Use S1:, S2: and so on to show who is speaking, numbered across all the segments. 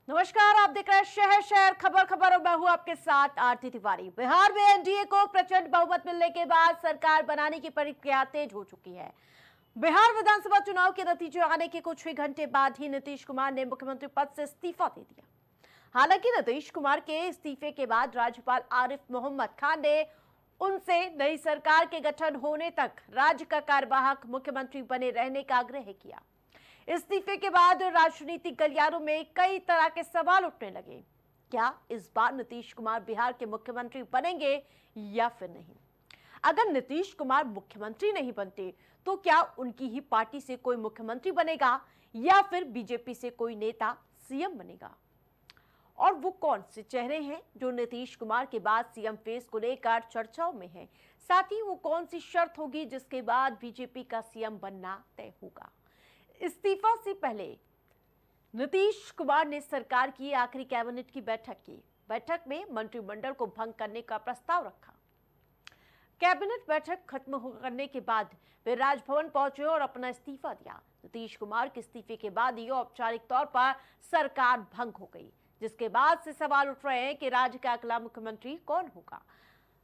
S1: नमस्कार, आप देख रहे हैं शहर शहर खबर खबर और मैं हूं आपके साथ आरती तिवारी। बिहार में एनडीए को प्रचंड बहुमत मिलने के बाद सरकार बनाने की प्रक्रिया तेज हो चुकी है। बिहार विधानसभा चुनाव के नतीजे आने के कुछ ही घंटे बाद ही नीतीश कुमार ने मुख्यमंत्री पद से इस्तीफा दे दिया। हालांकि नीतीश कुमार के इस्तीफे के बाद राज्यपाल आरिफ मोहम्मद खान ने उनसे नई सरकार के गठन होने तक राज्य का कार्यवाहक मुख्यमंत्री बने रहने का आग्रह किया। इस्तीफे के बाद राजनीतिक गलियारों में कई तरह के सवाल उठने लगे। क्या इस बार नीतीश कुमार बिहार के मुख्यमंत्री बनेंगे या फिर नहीं? अगर नीतीश कुमार मुख्यमंत्री नहीं बनते तो क्या उनकी ही पार्टी से कोई मुख्यमंत्री बनेगा या फिर बीजेपी से कोई नेता सीएम बनेगा? और वो कौन से चेहरे हैं जो नीतीश कुमार के बाद सीएम फेस को लेकर चर्चाओं में हैं? साथ ही वो कौन सी शर्त होगी जिसके बाद बीजेपी का सीएम बनना तय होगा? इस्तीफा से पहले नीतीश कुमार ने सरकार की आखिरी कैबिनेट की बैठक की। बैठक में मंत्रिमंडल को भंग करने का प्रस्ताव रखा। कैबिनेट बैठक खत्म करने के बाद वे राजभवन पहुंचे और अपना इस्तीफा दिया। नीतीश कुमार के इस्तीफे के बाद ही औपचारिक तौर पर सरकार भंग हो गई, जिसके बाद से सवाल उठ रहे हैं कि राज्य का अगला मुख्यमंत्री कौन होगा।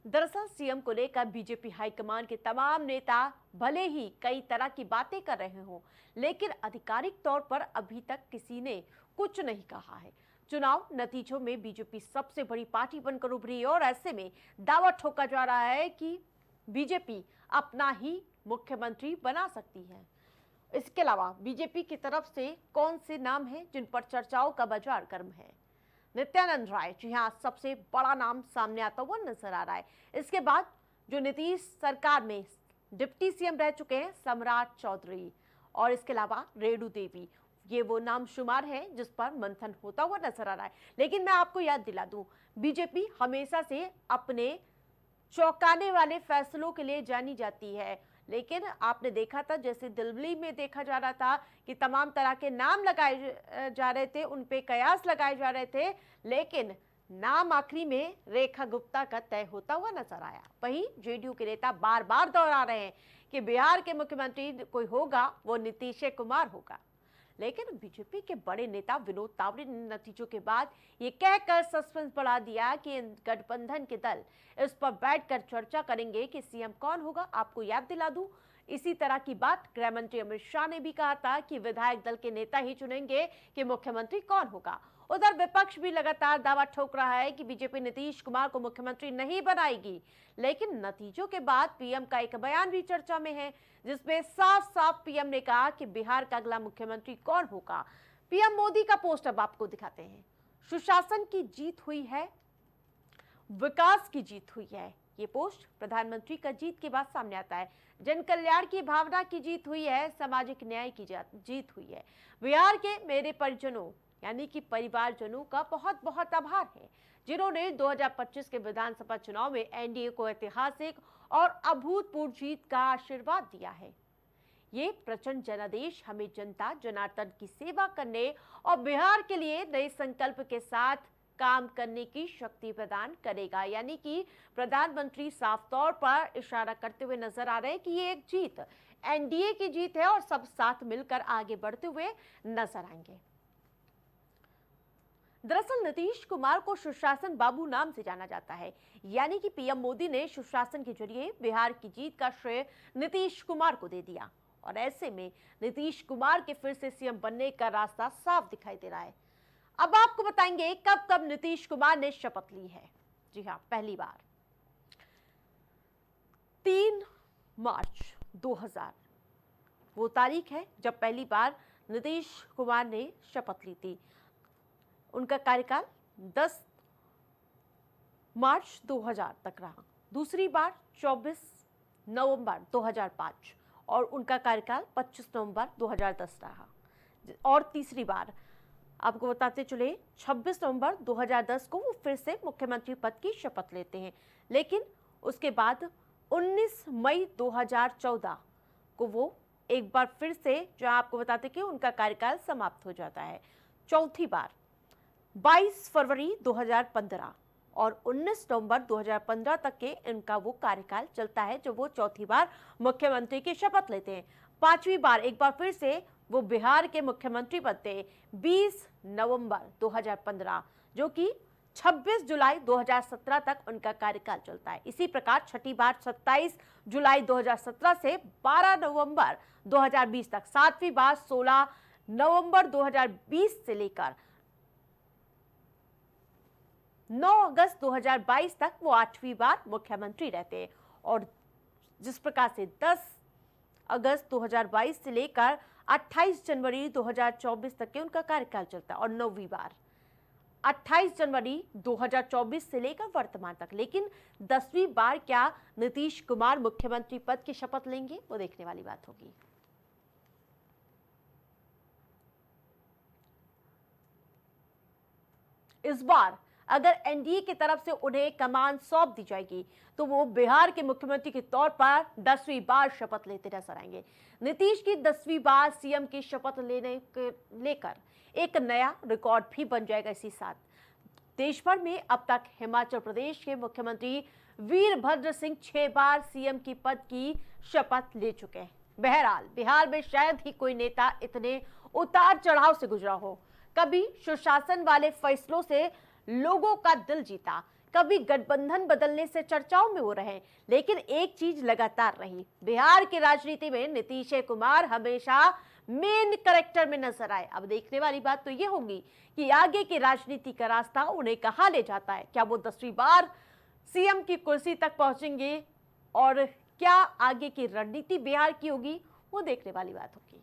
S1: दरअसल सीएम को लेकर बीजेपी हाईकमान के तमाम नेता भले ही कई तरह की बातें कर रहे हों, लेकिन आधिकारिक तौर पर अभी तक किसी ने कुछ नहीं कहा है। चुनाव नतीजों में बीजेपी सबसे बड़ी पार्टी बनकर उभरी है और ऐसे में दावा ठोका जा रहा है कि बीजेपी अपना ही मुख्यमंत्री बना सकती है। इसके अलावा बीजेपी की तरफ से कौन से नाम हैं जिन पर चर्चाओं का बाजार गर्म है? नित्यानंद राय, जी हाँ, सबसे बड़ा नाम सामने आता हुआ नजर आ रहा है। इसके बाद जो नीतीश सरकार में डिप्टी सीएम रह चुके हैं सम्राट चौधरी, और इसके अलावा रेणु देवी, ये वो नाम शुमार है जिस पर मंथन होता हुआ नजर आ रहा है। लेकिन मैं आपको याद दिला दूं, बीजेपी हमेशा से अपने चौंकाने वाले फैसलों के लिए जानी जाती है। लेकिन आपने देखा था, जैसे दिल्ली में देखा जा रहा था कि तमाम तरह के नाम लगाए जा रहे थे, उन पे कयास लगाए जा रहे थे, लेकिन नाम आखिरी में रेखा गुप्ता का तय होता हुआ नजर आया। वहीं जेडीयू के नेता बार बार दोहरा रहे हैं कि बिहार के मुख्यमंत्री कोई होगा वो नीतीश कुमार होगा। लेकिन बीजेपी के बड़े नेता विनोद तावड़े ने नतीजों के बाद ये कहकर सस्पेंस बढ़ा दिया कि गठबंधन के दल इस पर बैठकर चर्चा करेंगे कि सीएम कौन होगा। आपको याद दिला दूं, इसी तरह की बात गृह मंत्री अमित शाह ने भी कहा था कि विधायक दल के नेता ही चुनेंगे कि मुख्यमंत्री कौन होगा। उधर विपक्ष भी लगातार दावा ठोक रहा है कि बीजेपी नीतीश कुमार को मुख्यमंत्री नहीं बनाएगी। लेकिन नतीजों के बाद पीएम का एक बयान भी चर्चा में है, जिसमें साफ साफ पीएम ने कहा कि बिहार का अगला मुख्यमंत्री कौन होगा। पीएम मोदी का पोस्ट अब आपको दिखाते हैं। सुशासन की जीत हुई है, विकास की जीत हुई है। ये पोस्ट प्रधानमंत्री का जीत के बाद सामने आता है। जन कल्याण की भावना की जीत हुई है, सामाजिक न्याय की जीत हुई है। बिहार के मेरे परिजनों यानी कि परिवारजनों का बहुत बहुत आभार है, जिन्होंने 2025 के विधानसभा चुनाव में एनडीए को ऐतिहासिक और अभूतपूर्व जीत का आशीर्वाद दिया है। ये प्रचंड जनादेश हमें जनता जनार्दन की सेवा करने और बिहार के लिए नए संकल्प के साथ काम करने की शक्ति प्रदान करेगा। यानी कि प्रधानमंत्री साफ तौर पर इशारा करते हुए नजर आ रहे हैं कि ये एक जीत एनडीए की जीत है और सब साथ मिलकर आगे बढ़ते हुए नजर आएंगे। दरअसल नीतीश कुमार को सुशासन बाबू नाम से जाना जाता है, यानी कि पीएम मोदी ने सुशासन के जरिए बिहार की जीत का श्रेय नीतीश कुमार को दे दिया। और ऐसे में नीतीश कुमार के फिर से सीएम बनने का रास्ता साफ दिखाई दे रहा है। अब आपको बताएंगे कब कब नीतीश कुमार ने शपथ ली है। जी हाँ, पहली बार 3 मार्च 2000 वो तारीख है जब पहली बार नीतीश कुमार ने शपथ ली थी। उनका कार्यकाल 10 मार्च 2000 तक रहा। दूसरी बार 24 नवंबर 2005 और उनका कार्यकाल 25 नवंबर 2010 रहा। और तीसरी बार आपको बताते चले 26 नवंबर 2010 को वो फिर से मुख्यमंत्री पद की शपथ लेते हैं। लेकिन उसके बाद 19 मई 2014 को वो एक बार फिर से, जो आपको बताते कि उनका कार्यकाल समाप्त हो जाता है। चौथी बार 22 फरवरी 2015 और 19 नवंबर 2015 तक के इनका वो कार्यकाल चलता है, जब वो चौथी बार मुख्यमंत्री की शपथ लेते हैं। पांचवी बार एक बार फिर से वो बिहार के मुख्यमंत्री पद थे 20 नवंबर 2015, जो कि 26 जुलाई 2017 तक उनका कार्यकाल चलता है। इसी प्रकार छठी बार 27 जुलाई 2017 से 12 नवंबर 2020 तक, सातवीं बार 16 नवंबर 2020 से लेकर 9 अगस्त 2022 तक वो 8वीं बार मुख्यमंत्री रहते हैं। और जिस प्रकार से 10 अगस्त 2022 से लेकर 28 जनवरी 2024 तक के उनका कार्यकाल चलता है, और 9वीं बार 28 जनवरी 2024 से लेकर वर्तमान तक। लेकिन 10वीं बार क्या नीतीश कुमार मुख्यमंत्री पद की शपथ लेंगे, वो देखने वाली बात होगी। इस बार अगर एनडीए की तरफ से उन्हें कमान सौंप दी जाएगी तो वो बिहार के मुख्यमंत्री के तौर पर 10वीं बार शपथ लेते नजर आएंगे। नीतीश की 10वीं बार सीएम की शपथ लेकर एक नया रिकॉर्ड भी बन जाएगा। इसी साथ देश भर में अब तक हिमाचल प्रदेश के मुख्यमंत्री वीरभद्र सिंह 6 बार सीएम की पद की शपथ ले चुके हैं। बहरहाल बिहार में शायद ही कोई नेता इतने उतार चढ़ाव से गुजरा हो। कभी सुशासन वाले फैसलों से लोगों का दिल जीता, कभी गठबंधन बदलने से चर्चाओं में वो रहे, लेकिन एक चीज लगातार रही, बिहार की राजनीति में नीतीश कुमार हमेशा मेन कैरेक्टर में नजर आए। अब देखने वाली बात तो ये होगी कि आगे की राजनीति का रास्ता उन्हें कहां ले जाता है। क्या वो 10वीं बार सीएम की कुर्सी तक पहुंचेंगे, और क्या आगे की रणनीति बिहार की होगी, वो देखने वाली बात होगी।